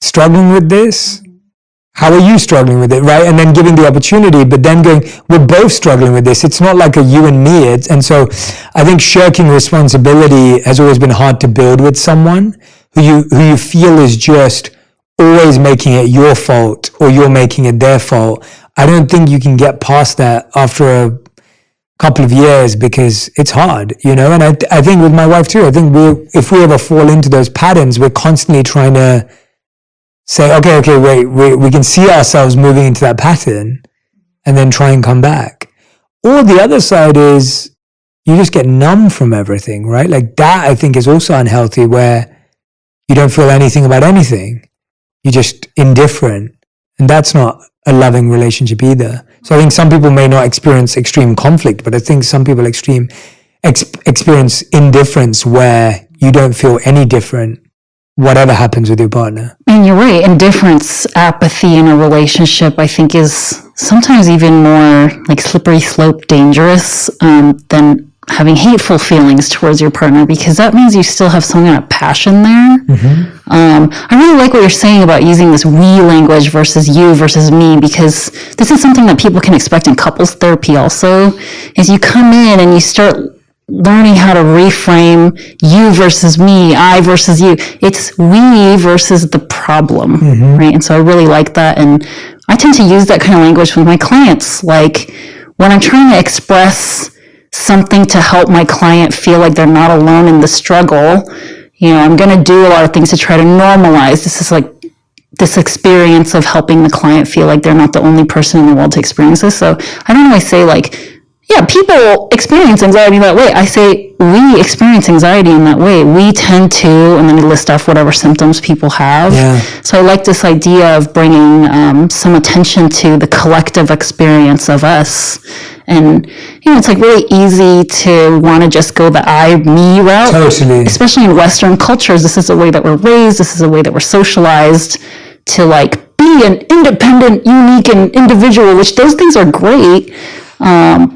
struggling with this. How are you struggling with it, right? And then giving the opportunity, but then going, we're both struggling with this. It's not like a you and me. And so I think shirking responsibility has always been hard to build with someone who you feel is just always making it your fault or you're making it their fault. I don't think you can get past that after a couple of years because it's hard, and I think with my wife too, I think if we ever fall into those patterns, we're constantly trying to say, okay, wait, we can see ourselves moving into that pattern and then try and come back. Or the other side is you just get numb from everything, right? Like that I think is also unhealthy, where you don't feel anything about anything. You're just indifferent. And that's not a loving relationship either. So I think some people may not experience extreme conflict, but I think some people experience indifference where you don't feel any different, whatever happens with your partner. And you're right. Indifference, apathy in a relationship, I think is sometimes even more like slippery slope dangerous than having hateful feelings towards your partner, because that means you still have some kind of passion there. Mm-hmm. I really like what you're saying about using this we language versus you versus me, because this is something that people can expect in couples therapy also, is you come in and you start learning how to reframe you versus me, I versus you. It's we versus the problem, mm-hmm. right? And so I really like that. And I tend to use that kind of language with my clients. Like when I'm trying to express something to help my client feel like they're not alone in the struggle, I'm going to do a lot of things to try to normalize. This is like this experience of helping the client feel like they're not the only person in the world to experience this. So I don't always say like, yeah, people experience anxiety that way. I say we experience anxiety in that way. We tend to, and then we list off whatever symptoms people have. Yeah. So I like this idea of bringing some attention to the collective experience of us. And, it's like really easy to want to just go the I, me route. Totally. Especially in Western cultures. This is the way that we're raised. This is the way that we're socialized to like be an independent, unique, and individual, which those things are great.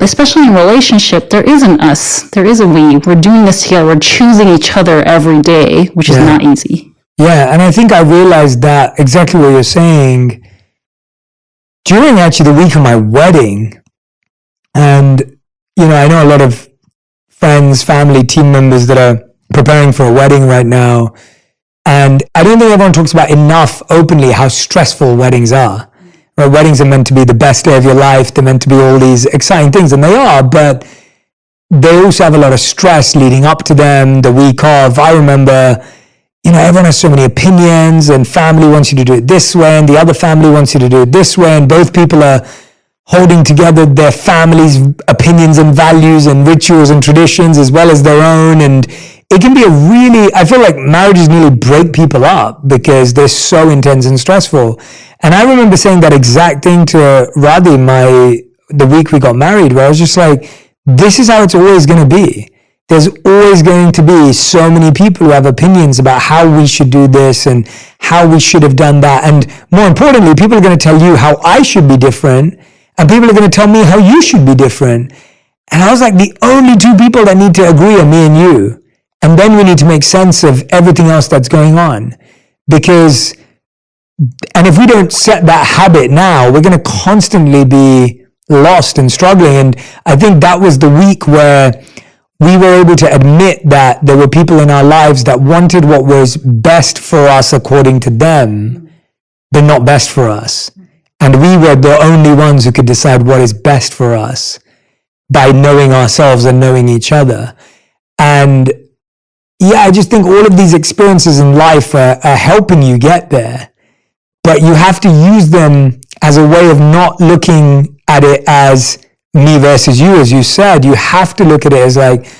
Especially in relationship, there isn't us. There is a we. We're doing this together. We're choosing each other every day, which is not easy. Yeah, and I think I realized that exactly what you're saying during actually the week of my wedding. And, I know a lot of friends, family, team members that are preparing for a wedding right now. And I don't think everyone talks about enough openly how stressful weddings are. Right? Weddings are meant to be the best day of your life. They're meant to be all these exciting things, and they are, but they also have a lot of stress leading up to them, the week of. I remember, everyone has so many opinions, and family wants you to do it this way, and the other family wants you to do it this way, and both people are holding together their family's opinions and values and rituals and traditions as well as their own. And it can be I feel like marriages nearly break people up because they're so intense and stressful. And I remember saying that exact thing to Radhi the week we got married, where I was just like, this is how it's always going to be. There's always going to be so many people who have opinions about how we should do this and how we should have done that. And more importantly, people are going to tell you how I should be different, and people are going to tell me how you should be different. And I was like, the only two people that need to agree are me and you. And then we need to make sense of everything else that's going on. And if we don't set that habit now, we're going to constantly be lost and struggling. And I think that was the week where we were able to admit that there were people in our lives that wanted what was best for us according to them, but not best for us. And we were the only ones who could decide what is best for us by knowing ourselves and knowing each other. And I just think all of these experiences in life are helping you get there. But you have to use them as a way of not looking at it as me versus you, as you said. You have to look at it as like,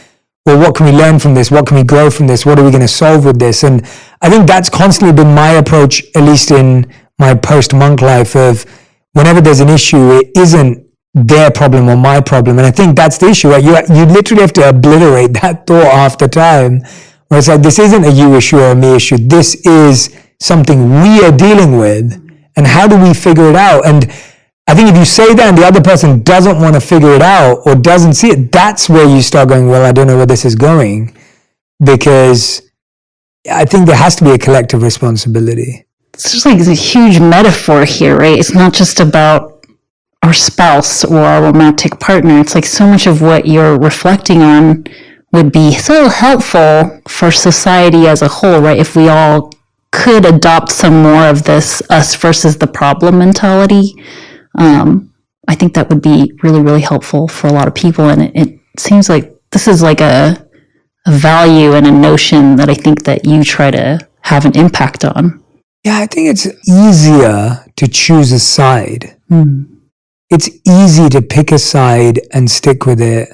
well, what can we learn from this? What can we grow from this? What are we going to solve with this? And I think that's constantly been my approach, at least in my post-monk life, of whenever there's an issue, it isn't their problem or my problem. And I think that's the issue, right? You literally have to obliterate that thought after time, where it's like, this isn't a you issue or a me issue. This is something we are dealing with, and how do we figure it out? And I think if you say that and the other person doesn't want to figure it out or doesn't see it, that's where you start going, well, I don't know where this is going, because I think there has to be a collective responsibility. It's just like a huge metaphor here, right? It's not just about our spouse or our romantic partner. It's like so much of what you're reflecting on would be so helpful for society as a whole, right? If we all could adopt some more of this us versus the problem mentality, I think that would be really, really helpful for a lot of people. And it seems like this is like a value and a notion that I think that you try to have an impact on. Yeah, I think it's easier to choose a side. It's easy to pick a side and stick with it,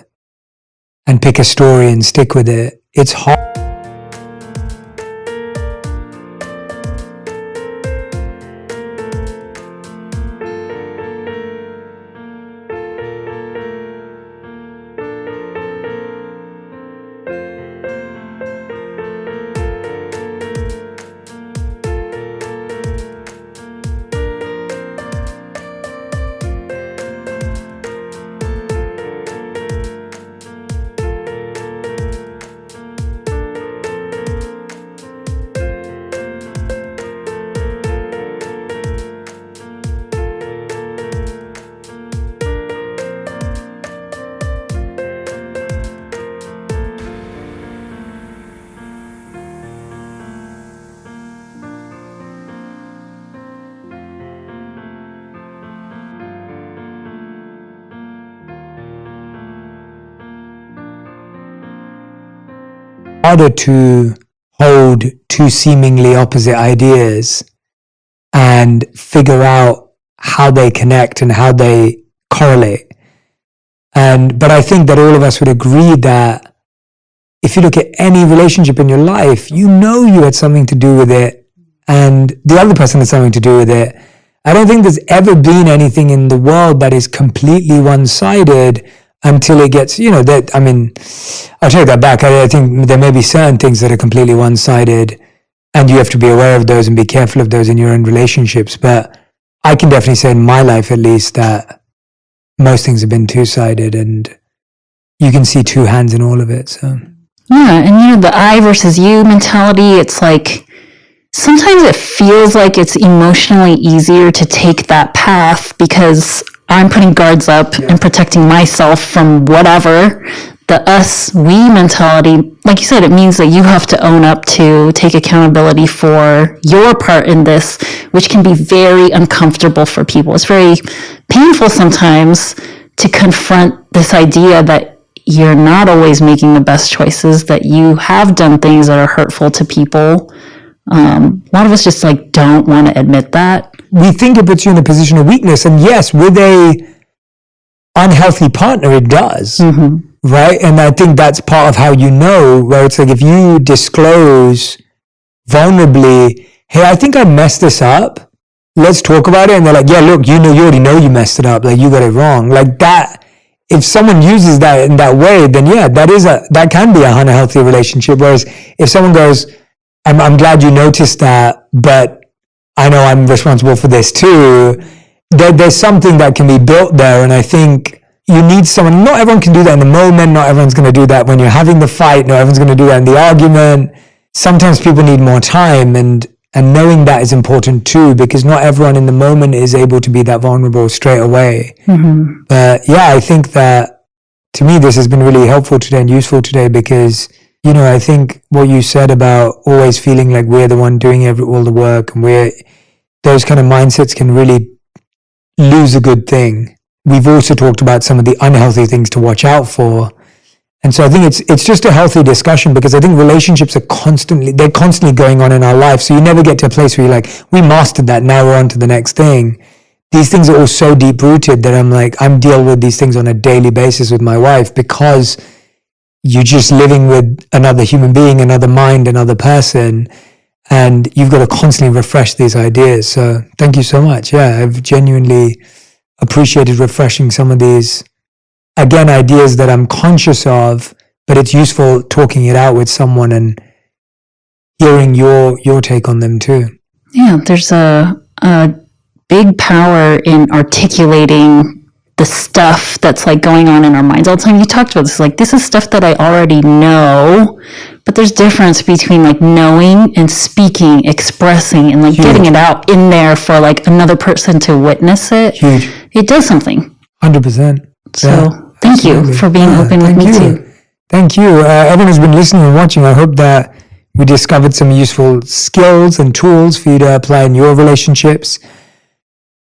and pick a story and stick with it. It's hard. Harder to hold two seemingly opposite ideas and figure out how they connect and how they correlate. But I think that all of us would agree that if you look at any relationship in your life, you had something to do with it, and the other person had something to do with it. I don't think there's ever been anything in the world that is completely one-sided until it gets, I'll take that back. I think there may be certain things that are completely one-sided, and you have to be aware of those and be careful of those in your own relationships. But I can definitely say in my life, at least, that most things have been two-sided, and you can see two hands in all of it. So yeah, and the I versus you mentality, it's like sometimes it feels like it's emotionally easier to take that path because I'm putting guards up and protecting myself from whatever. The us, we mentality, like you said, it means that you have to own up to, take accountability for your part in this, which can be very uncomfortable for people. It's very painful sometimes to confront this idea that you're not always making the best choices, that you have done things that are hurtful to people. A lot of us just don't want to admit that. We think it puts you in a position of weakness, and yes, with a unhealthy partner, it does, right? And I think that's part of how where it's like if you disclose vulnerably, hey, I think I messed this up. Let's talk about it. And they're like, yeah, look, you already know you messed it up. Like you got it wrong. Like that. If someone uses that in that way, then yeah, that can be a unhealthy relationship. Whereas if someone goes, I'm glad you noticed that, but I know I'm responsible for this too. There's something that can be built there. And I think you need someone, not everyone can do that in the moment. Not everyone's going to do that when you're having the fight. Not everyone's going to do that in the argument. Sometimes people need more time, and knowing that is important too, because not everyone in the moment is able to be that vulnerable straight away. But yeah, I think that to me, this has been really helpful today and useful today because I think what you said about always feeling like we're the one doing all the work, and those kind of mindsets can really lose a good thing. We've also talked about some of the unhealthy things to watch out for. And so I think it's just a healthy discussion, because I think relationships are constantly going on in our life. So you never get to a place where you're like, we mastered that, now we're on to the next thing. These things are all so deep rooted that I'm dealing with these things on a daily basis with my wife, because you're just living with another human being, another mind, another person, and you've got to constantly refresh these ideas. So thank you so much. Yeah, I've genuinely appreciated refreshing some of these, again, ideas that I'm conscious of, but it's useful talking it out with someone and hearing your take on them too. Yeah, there's a big power in articulating the stuff that's like going on in our minds all the time. You talked about this, like, this is stuff that I already know, but there's difference between like knowing and speaking, expressing, and like getting it out in there for like another person to witness it. Huge. It does something. 100%. So thank you for being open with me too. Thank you. Everyone who's been listening and watching, I hope that we discovered some useful skills and tools for you to apply in your relationships.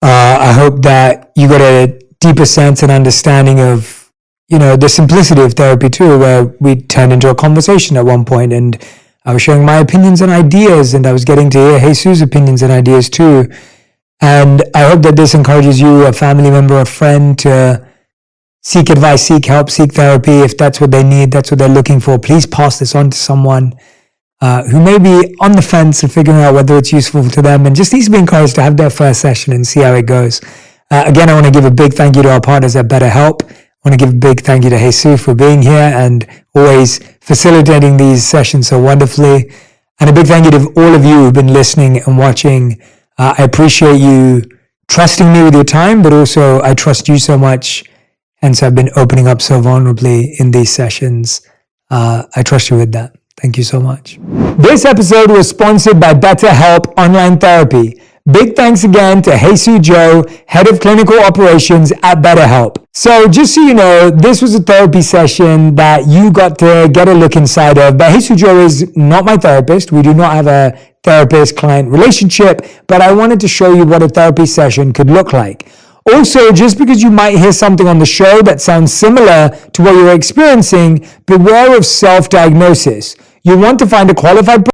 I hope that you got a deeper sense and understanding of, the simplicity of therapy too, where we turned into a conversation at one point, and I was sharing my opinions and ideas, and I was getting to hear Jesus' opinions and ideas too. And I hope that this encourages you, a family member, a friend, to seek advice, seek help, seek therapy. If that's what they need, that's what they're looking for, please pass this on to someone who may be on the fence and figuring out whether it's useful to them and just needs to be encouraged to have their first session and see how it goes. Again, I want to give a big thank you to our partners at BetterHelp. I want to give a big thank you to Jesus for being here and always facilitating these sessions so wonderfully. And a big thank you to all of you who've been listening and watching. I appreciate you trusting me with your time, but also I trust you so much. And so I've been opening up so vulnerably in these sessions. I trust you with that. Thank you so much. This episode was sponsored by BetterHelp Online Therapy. Big thanks again to Jesus Joe, Head of Clinical Operations at BetterHelp. So just so you know, this was a therapy session that you got to get a look inside of, but Jesus Joe is not my therapist. We do not have a therapist-client relationship, but I wanted to show you what a therapy session could look like. Also, just because you might hear something on the show that sounds similar to what you're experiencing, beware of self-diagnosis. You want to find a qualified